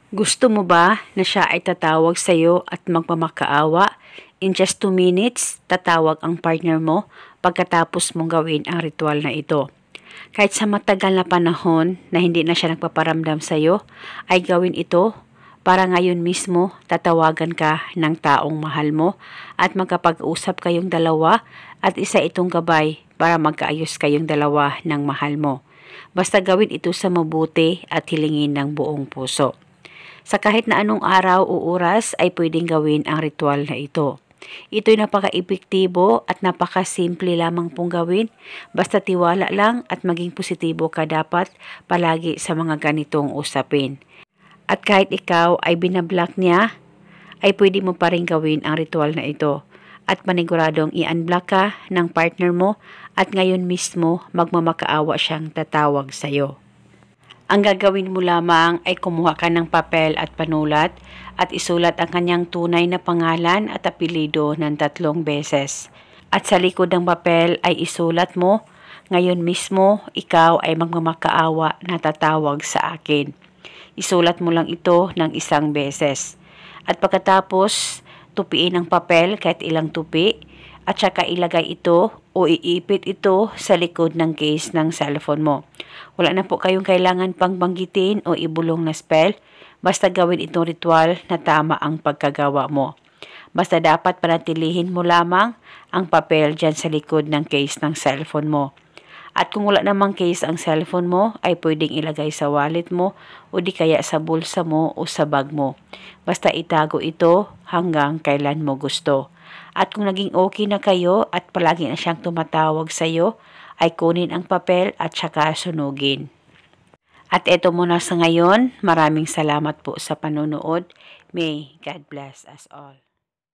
Gusto mo ba na siya ay tatawag sa iyo at magmamakaawa? In just 2 minutes, tatawag ang partner mo pagkatapos mong gawin ang ritual na ito. Kahit sa matagal na panahon na hindi na siya nagpaparamdam sa iyo, ay gawin ito para ngayon mismo tatawagan ka ng taong mahal mo at magkapag-usap kayong dalawa at isa itong gabay para magkaayos kayong dalawa ng mahal mo. Basta gawin ito sa mabuti at hilingin ng buong puso. Sa kahit na anong araw o oras ay pwedeng gawin ang ritual na ito. Ito'y napaka-epektibo at napaka-simple lamang pong gawin. Basta tiwala lang at maging positibo ka dapat palagi sa mga ganitong usapin. At kahit ikaw ay binablock niya, ay pwede mo pa rin gawin ang ritual na ito. At paniguradong i-unblock ka ng partner mo at ngayon mismo magmamakaawa siyang tatawag sa iyo. Ang gagawin mo lamang ay kumuha ka ng papel at panulat at isulat ang kanyang tunay na pangalan at apelyido ng 3 beses. At sa likod ng papel ay isulat mo, ngayon mismo ikaw ay magmamakaawa na tatawag sa akin. Isulat mo lang ito ng 1 beses. At pagkatapos, tupiin ang papel kahit ilang tupi at saka ilagay ito o iipit ito sa likod ng case ng cellphone mo. Wala na po kayong kailangan pang banggitin o ibulong na spell. Basta gawin itong ritual na tama ang pagkagawa mo. Basta dapat panatilihin mo lamang ang papel dyan sa likod ng case ng cellphone mo. At kung wala namang case ang cellphone mo, ay pwedeng ilagay sa wallet mo o di kaya sa bulsa mo o sa bag mo. Basta itago ito hanggang kailan mo gusto. At kung naging okay na kayo at palagi na siyang tumatawag sa iyo, ay kunin ang papel at saka sunugin. At eto muna sa ngayon, maraming salamat po sa panonood. May God bless us all.